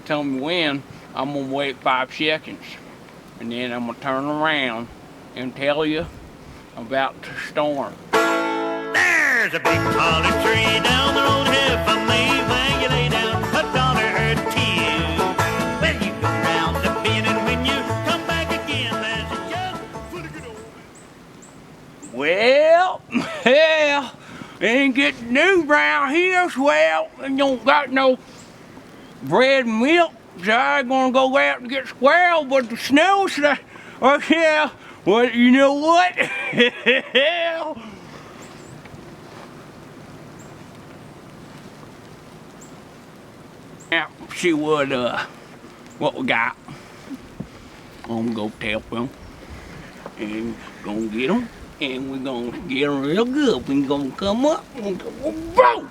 tell me when, I'm gonna wait 5 seconds, and then I'm gonna turn around and tell you about the storm. There's a big holly tree down the road here from me, where you lay down $1 or two. Well, you go round the bend, and when you come back again, there's a jug full of good old. Well, yeah, ain't getting news around here, swell, and don't got no bread and milk, so I'm gonna go out and get squirrels, but the snow's, oh yeah, well, you know what? Now, see what we got. I'm gonna go tell them, and gonna get them, and we're gonna get them real good. We're gonna come up and go, boom!